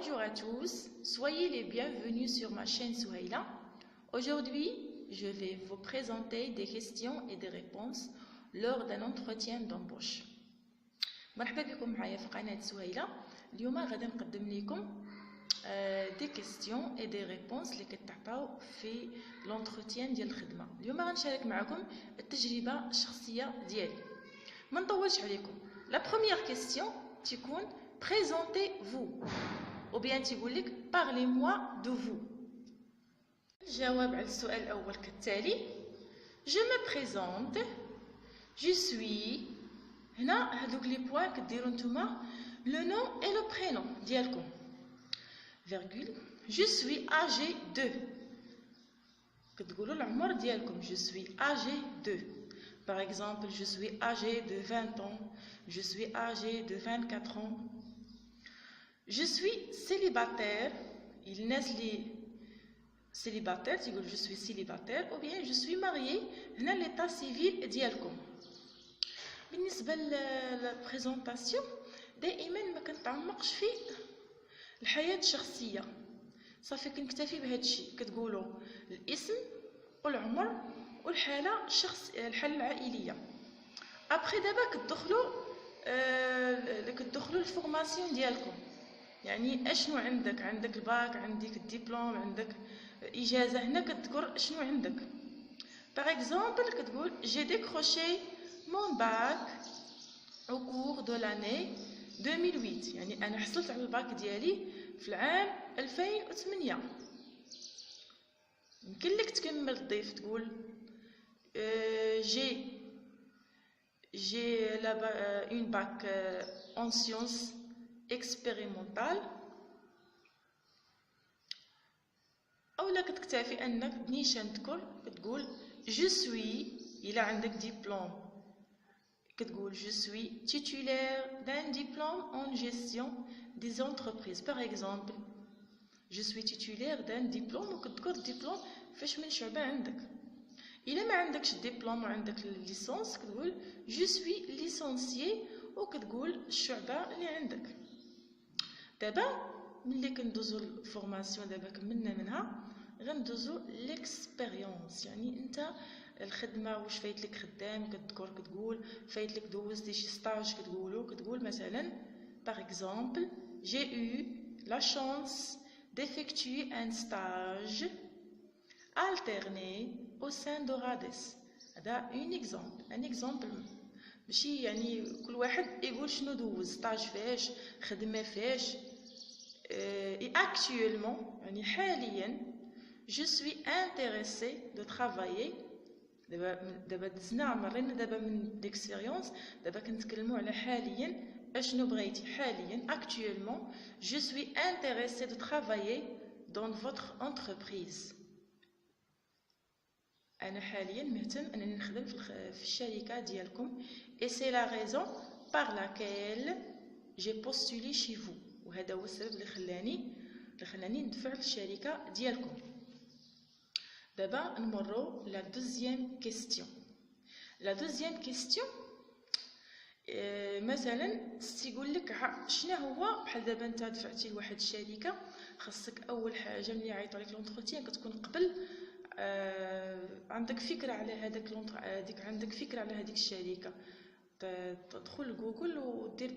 Bonjour à tous, soyez les bienvenus sur ma chaîne Souhaïla. Aujourd'hui, je vais vous présenter des questions et des réponses lors d'un entretien d'embauche. مرحبا بكم معايا في قناة سهيلة. اليوم غادي نقدم لكم دي كيستيون اي دي ريبونس اللي كتعطاو في لونتروتيان ديال الخدمه. اليوم غنشارك معكم التجربه الشخصيه ديالي. ما نطولش عليكم. لا بروميير كيستيون تكون présentez-vous ou bien تيقول لك parlez-moi de vous. الجواب على السؤال الاول كالتالي: je me présente, je suis. هنا هذوك لي بوين كديروا نتوما لو نون اي لو برينون ديالكم. virgule, je suis âgé de. كتقولوا العمر ديالكم je suis âgé de. Par exemple, je suis âgé de 20 ans, je suis âgé de 24 ans. Je suis célibataire, il naissent les célibataires, je suis célibataire, ou bien je suis marié, هنا l'état civil ديالكم. بالنسبة للبريزونطاسيون دائما ما كنتعمقش في الحياة الشخصية، صافي كنكتفي بهذا الشيء. كتقولوا الاسم والعمر والحالة الحالة العائلية. ابخي دابا كتدخلوا الفورماسيون ديالكم، يعني اشنو عندك الباك، عندك الدبلوم، عندك اجازة. هنا كتذكر اشنو عندك. باغ اكزومبل كتقول j'ai décroché mon bac au cours de l'année 2008، يعني انا حصلت على الباك ديالي في العام 2008. يمكن لك تكمل تضيف تقول j'ai une bac en sciences expérimentales، اولا كتكتفي انك نيشان تذكر كتقول je suis. الا عندك دبلوم كتقول je suis titulaire d'un diplôme en gestion des entreprises. par exemple je suis titulaire d'un diplôme وكتذكر الدبلوم فاش من شعبة عندك. الا ما عندكش الدبلوم وعندك الليسونس كتقول je suis licencié وكتقول الشعبة اللي عندك. دابا ملي كندوزو الفورماسيون دابا كملنا منها غندوزو ليكسبيريونس، يعني انت الخدمه واش فايت لك خدام كتذكر كتقول فايت لك دوزتي شي ستاج كتقول مثلا par exemple j'ai eu la chance d'effectuer un stage alterné au sein d'Orades. هذا un exemple ماشي يعني كل واحد يقول شنو دوز ستاج فاش خدمه فاش. et actuellement يعني حاليا je suis intéressé de travailler. دابا دزنا مرينا دابا من ديكسبيريونس، دابا كنتكلموا على حاليا اشنو بغيتي. حاليا actuellement je suis intéressé de travailler dans votre entreprise. انا حاليا مهتم انني نخدم في الشركه ديالكم. et c'est la raison par laquelle j'ai postulé chez vous. وهذا هو السبب اللي خلاني ندفع للشركه ديالكم. دابا نمروا لا دوزيام كيستيون. لا دوزيام كيستيون مثلا تيقول لك شنو هو. بحال دابا انت دفعتي لواحد الشركه، خاصك اول حاجه ملي يعيطوا لك لونتروتيان كتكون قبل عندك فكره على عندك فكره على هذيك الشركه. تدخل لجوجل ودير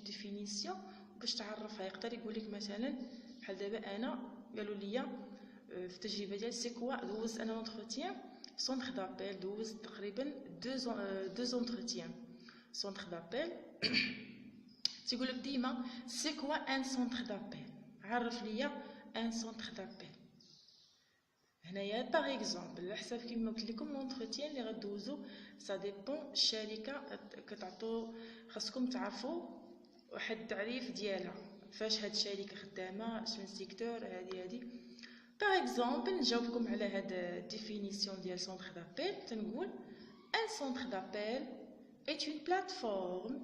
ديفينيسيون باش تعرفها. يقدر يقول لك مثلا بحال دابا انا قالوا لي في التجربه ديالي سي كوا دوزت انا لونتروتيان سونتر دابيل، دوزت تقريبا دو زونتروتيان سونتر دابيل. تيقول لك ديما سي كوا ان سونتر دابيل، عرف ليا ان سونتر دابيل. هنايا باغ اكزومبل على حساب كيما قلت لكم لونتروتيان اللي غدوزو سا ديبون الشركه كتعطو، خاصكم تعرفوا واحد التعريف ديالها فاش هاد الشركه خدامه شنو السيكتور هادي. باغ اكزومبل نجاوبكم على هاد الديفينيسيون ديال سونتر دابيل. تنقول ان سونتر دابيل est une plateforme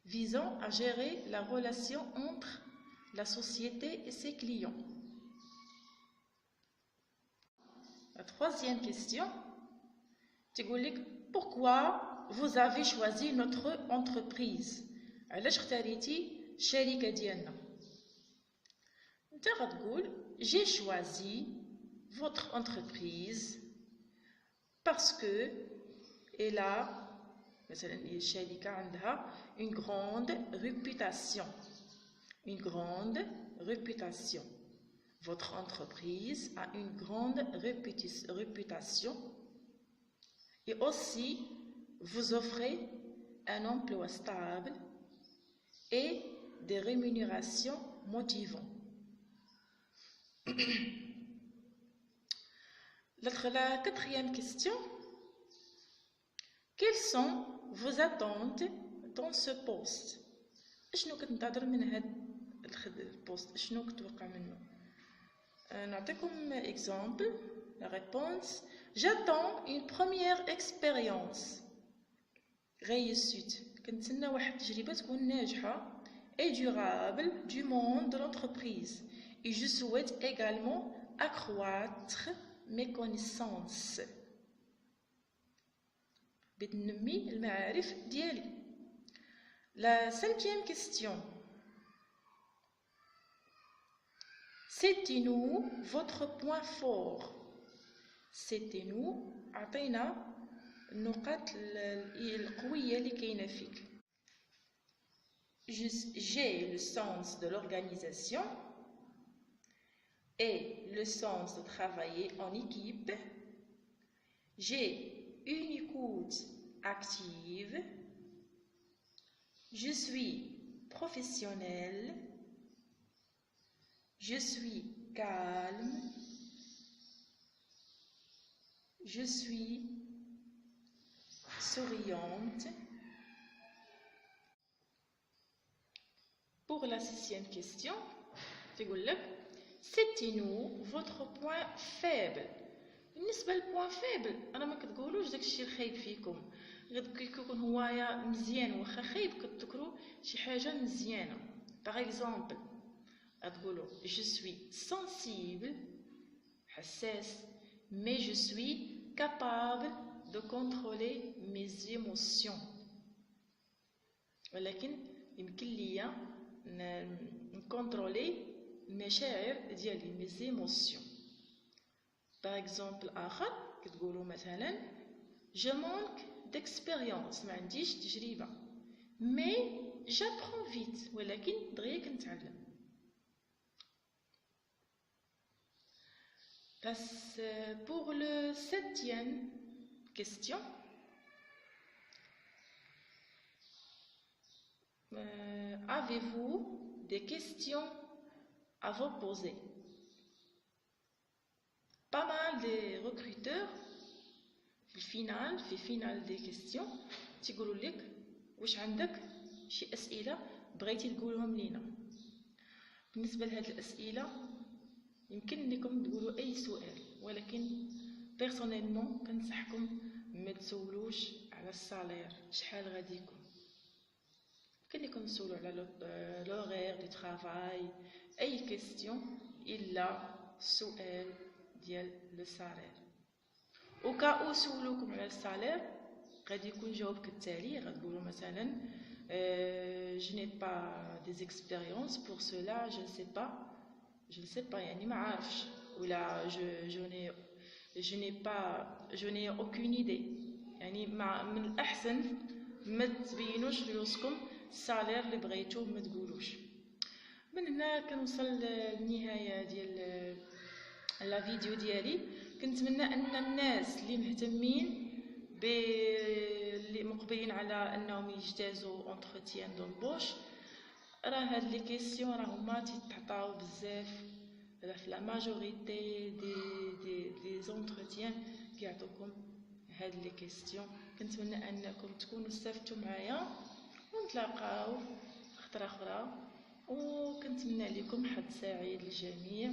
visant à gérer la relation entre la société et ses clients. La troisième question تقول لك pourquoi vous avez choisi notre entreprise. علاش اختاريتي الشركه ديالنا. انت غتقول j'ai choisi votre entreprise parce que elle a مثلا الشركة عندها une grande réputation. Une grande réputation. Votre entreprise a une grande réputation. Et aussi, vous offrez un emploi stable et des rémunérations motivantes. La quatrième question. Quelles sont vos attentes dans ce poste? شنو كتنتظر من هاد البوست؟ شنو كتوقع منه؟ نعطيكم exemple. La réponse: j'attends une première expérience réussite. كنتسنى واحد التجربة تكون ناجحة et durable du monde de l'entreprise. Et je souhaite également accroître mes connaissances. بتنمي المعارف ديالي. La cinquième question. Citez-nous votre point fort. Citez-nous عطينا النقاط القوية اللي كاينة فيك. J'ai le sens de l'organisation et le sens de travailler en équipe. J'ai une écoute active. Je suis professionnelle. Je suis calme. Je suis souriante. Pour la sixième question, citez-nous votre point faible. بالنسبة للبوان فيبل انا ما كتقولوش داكشي الخايب فيكم، غير كيكون هوايا مزيان واخا خايب كتذكروا شي حاجه مزيانه. باغ اكزومبل غتقولوا je suis sensible حساس mais je suis capable de contrôler mes émotions. ولكن يمكن ليا نكونترولي المشاعر ديالي mes émotions. Par exemple, آخر كتقولوا مثلا je manque d'expérience ما عنديش تجربة mais j'apprends vite ولكن دغيا كنتعلم. Pour le septième question, avez-vous des questions à vous poser? Pas mal de recruteurs في فينال دي كيستيون تيقولوا لك واش عندك شي اسئله بغيتي تقولهم لينا. بالنسبه لهاد الاسئله يمكن انكم تقولوا اي سؤال، ولكن بيرسونيلمون كنصحكم ما تسولوش على السالير شحال غادي يكون. يمكن لكم تسولوا على لوغير دو طرافاي اي كيستيون الا السؤال ديال لو سالير. او كاو سولوكم على السالير غادي يكون جواب كالتالي، غتقولوا مثلا je n'ai pas des expériences pour cela, je ne sais pas يعني ما عارفش، ولا je n'ai aucune idée. يعني من الاحسن ما تبينوش لراسكم السالير اللي بغيتوه ما تقولوش. من هنا كنوصل للنهايه ديال لا فيديو ديالي. كنتمنى ان الناس اللي مهتمين اللي مقبلين على انهم يجتازوا اونتروتيان دونبوش راه هاد لي كيسيون راهما تيتعطاو بزاف في لا ماجوريتي دي زونتروتيان كيعطوكم هاد لي كيسيون. كنتمنى انكم تكونوا استفدتوا معايا ونتلاقاو خطره اخرى، وكنتمنى لكم حظ سعيد للجميع.